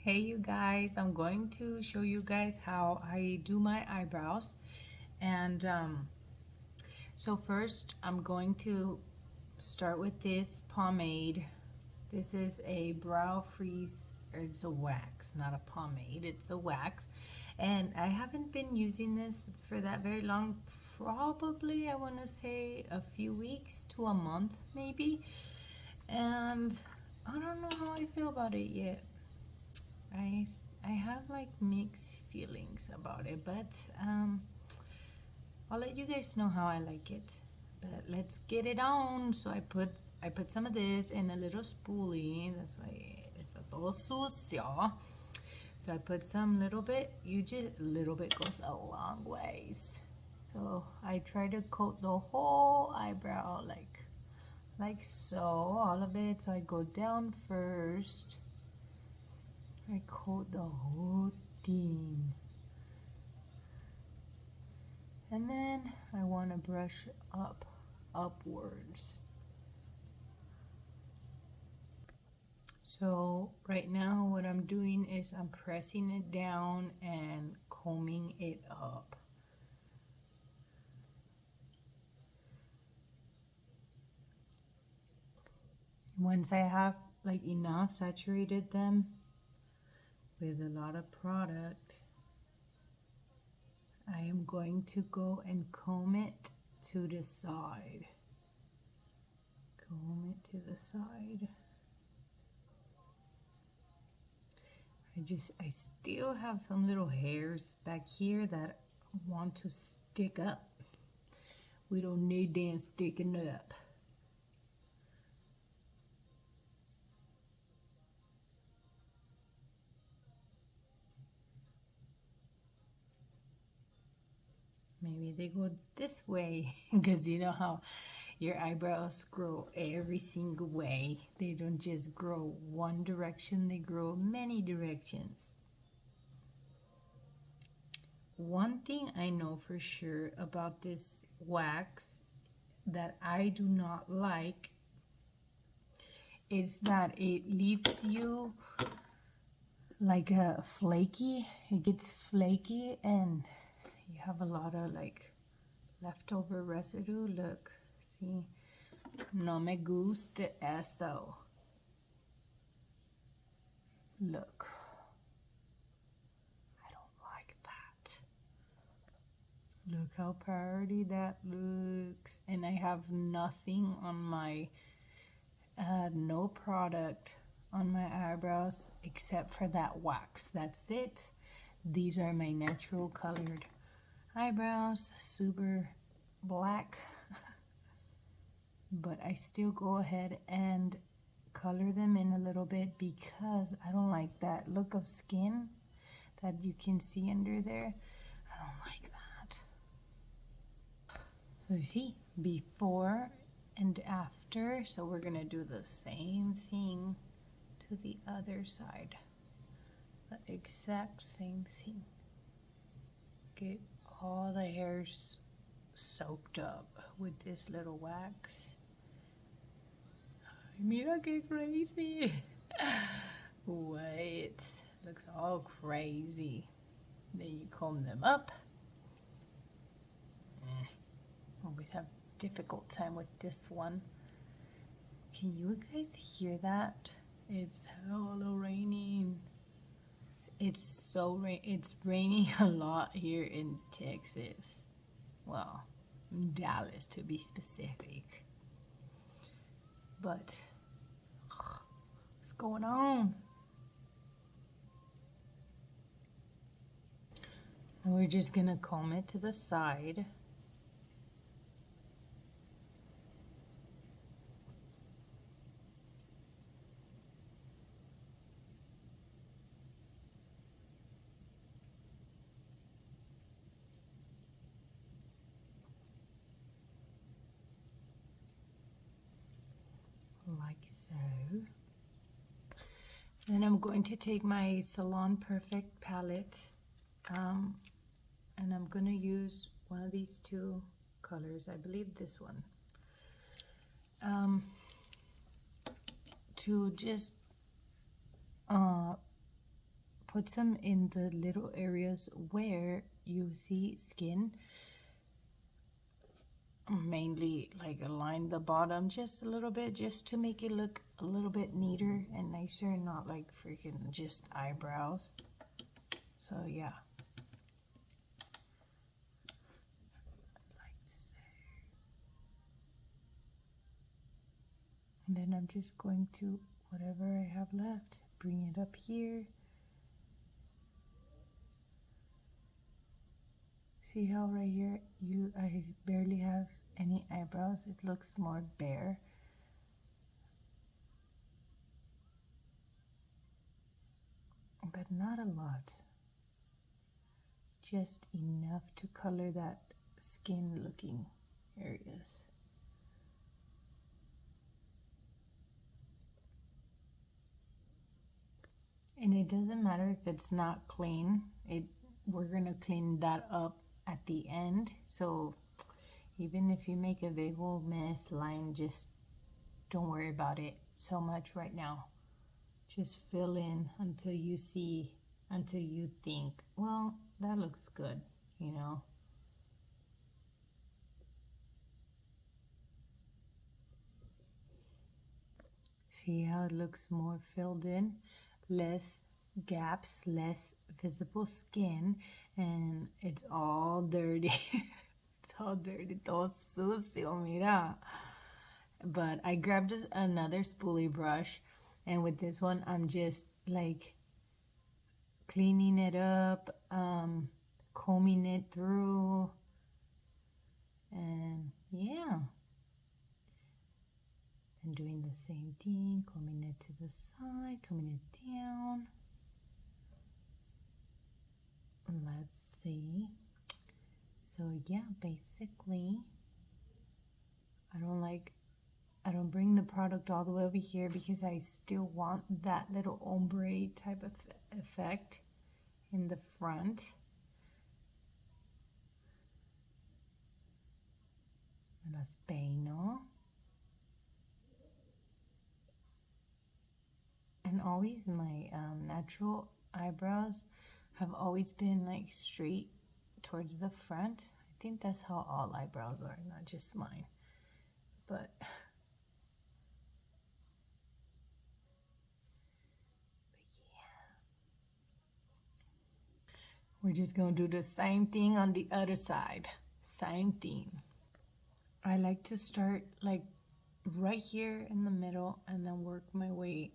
Hey you guys, I'm going to show you guys how I do my eyebrows. And so first I'm going to start with this pomade. This is a brow freeze, or it's a wax, not a pomade, it's a wax. And I haven't been using this for that very long, probably I want to say a few weeks to a month maybe. And I don't know how I feel about it yet. I have like mixed feelings about it, but I'll let you guys know how I like it. But let's get it on. So I put some of this in a little spoolie. That's why está todo sucio. So I put some little bit. You just a little bit goes a long ways. So I try to coat the whole eyebrow like so, all of it. So I go down first. I coat the whole thing. And then I want to brush upwards. So right now what I'm doing is I'm pressing it down and combing it up. Once I have like enough saturated them with a lot of product, I am going to go and comb it to the side. Comb it to the side. I still have some little hairs back here that want to stick up. We don't need them sticking up. Maybe they go this way because you know how your eyebrows grow every single way. They don't just grow one direction, they grow many directions. One thing I know for sure about this wax that I do not like is that it leaves you like a flaky. It gets flaky and you have a lot of like leftover residue. Look, see, no me gusta eso. Look, I don't like that. Look how pretty that looks. And I have nothing on my no product on my eyebrows except for that wax. That's it. These are my natural colored eyebrows, super black. But I still go ahead and color them in a little bit because I don't like that look of skin that you can see under there. I don't like that. So you see, before and after. So we're gonna do the same thing to the other side. The exact same thing. Get all the hairs soaked up with this little wax. Mira que crazy. What? Looks all crazy. Then you comb them up. Always have difficult time with this one. Can you guys hear that? It's hella raining. It's raining a lot here in Texas. Well, in Dallas to be specific. But what's going on? And we're just gonna comb it to the side. Like so. Then I'm going to take my Salon Perfect palette and I'm gonna use one of these two colors. I believe this one. To just put some in the little areas where you see skin. Mainly like align the bottom just a little bit, just to make it look a little bit neater and nicer, not like freaking just eyebrows. So yeah, like so. And then I'm just going to, whatever I have left, bring it up here. See how right here I barely have any eyebrows. It looks more bare. But not a lot. Just enough to color that skin looking areas. And it doesn't matter if it's not clean. We're gonna clean that up at the end. So even if you make a big old mess line, just don't worry about it so much right now. Just fill in until you see, until you think, well, that looks good, you know. See how it looks more filled in, less gaps, less visible skin, and it's all dirty. It's all dirty, todo sucio, mira. But I grabbed another spoolie brush, and with this one I'm just like cleaning it up, combing it through, and yeah. And doing the same thing, combing it to the side, combing it down. Let's see. So yeah, basically, I don't bring the product all the way over here because I still want that little ombre type of effect in the front. Me las peino. And always my natural eyebrows have always been like straight towards the front. I think that's how all eyebrows are, not just mine. But yeah. We're just gonna do the same thing on the other side. Same thing. I like to start like right here in the middle and then work my way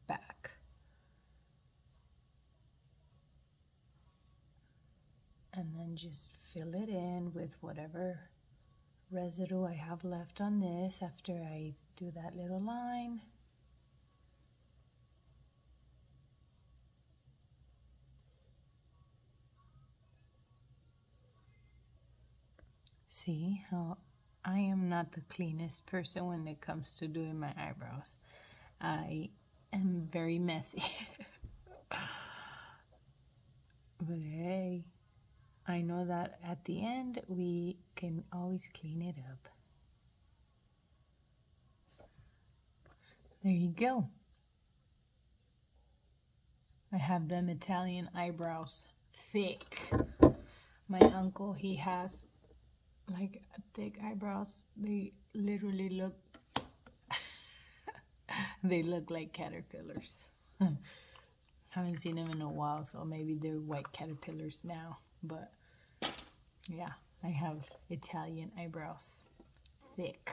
back. And then just fill it in with whatever residue I have left on this after I do that little line. See how I am not the cleanest person when it comes to doing my eyebrows. I am very messy. But hey, I know that at the end we can always clean it up. There you go. I have them Italian eyebrows, thick. My uncle, he has like thick eyebrows. They literally look they look like caterpillars. Haven't seen them in a while, so maybe they're white caterpillars now. But yeah, I have Italian eyebrows, thick.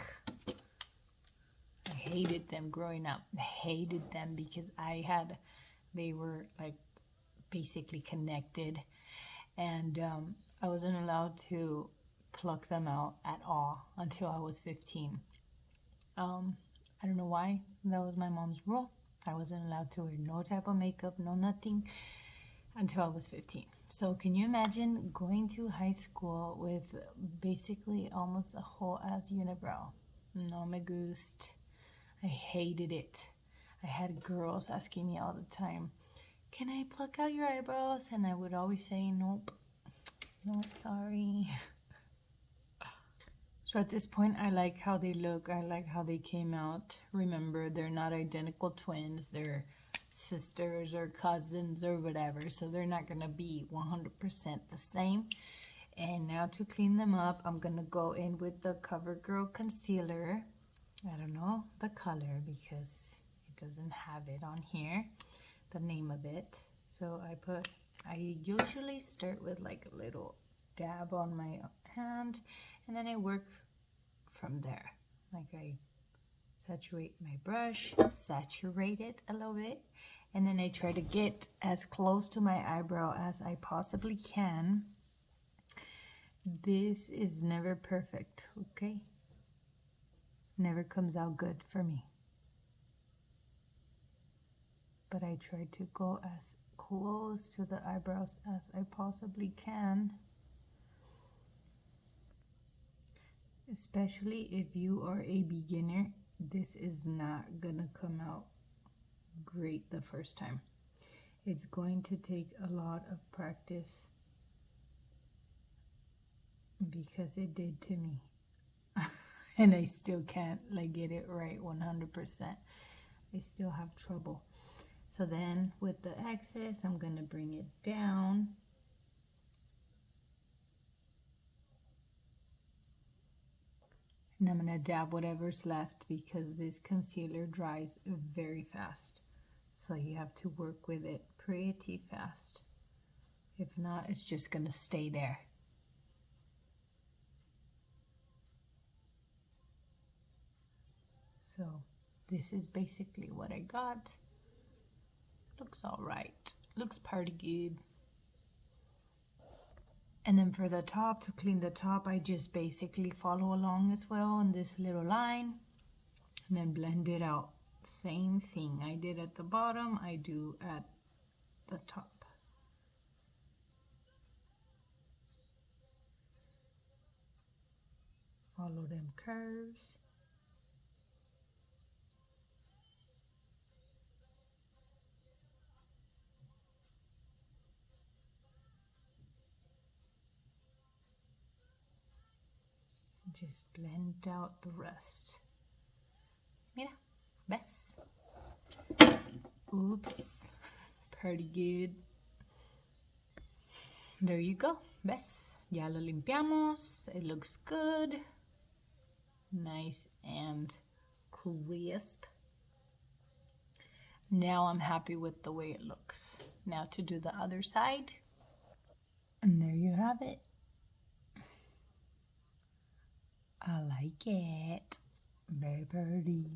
I hated them growing up. I hated them because they were like basically connected, and I wasn't allowed to pluck them out at all until I was 15. I don't know why. That was my mom's rule. I wasn't allowed to wear no type of makeup, no nothing, until I was 15. So can you imagine going to high school with basically almost a whole ass unibrow? No me gust. I hated it. I had girls asking me all the time, can I pluck out your eyebrows? And I would always say, nope, no, sorry. So at this point, I like how they look. I like how they came out. Remember, they're not identical twins. They're sisters or cousins or whatever, so they're not gonna be 100% the same. And now to clean them up, I'm gonna go in with the CoverGirl concealer. I don't know the color because it doesn't have it on here, the name of it. So I usually start with like a little dab on my hand, and then I work from there. Like I saturate my brush, saturate it a little bit, and then I try to get as close to my eyebrow as I possibly can. This is never perfect, okay? Never comes out good for me. But I try to go as close to the eyebrows as I possibly can. Especially if you are a beginner, this is not gonna come out great the first time. It's going to take a lot of practice, because it did to me. And I still can't like get it right 100%. I still have trouble. So then with the excess, I'm gonna bring it down. And I'm gonna dab whatever's left because this concealer dries very fast. So you have to work with it pretty fast. If not, it's just gonna stay there. So this is basically what I got. Looks all right. Looks pretty good. And then for the top, to clean the top, I just basically follow along as well in this little line and then blend it out. Same thing I did at the bottom, I do at the top. Follow them curves. Just blend out the rest. Mira, ¿ves? Oops, pretty good. There you go, ¿ves? Ya lo limpiamos, it looks good. Nice and crisp. Now I'm happy with the way it looks. Now to do the other side. And there you have it. I like it. Very pretty.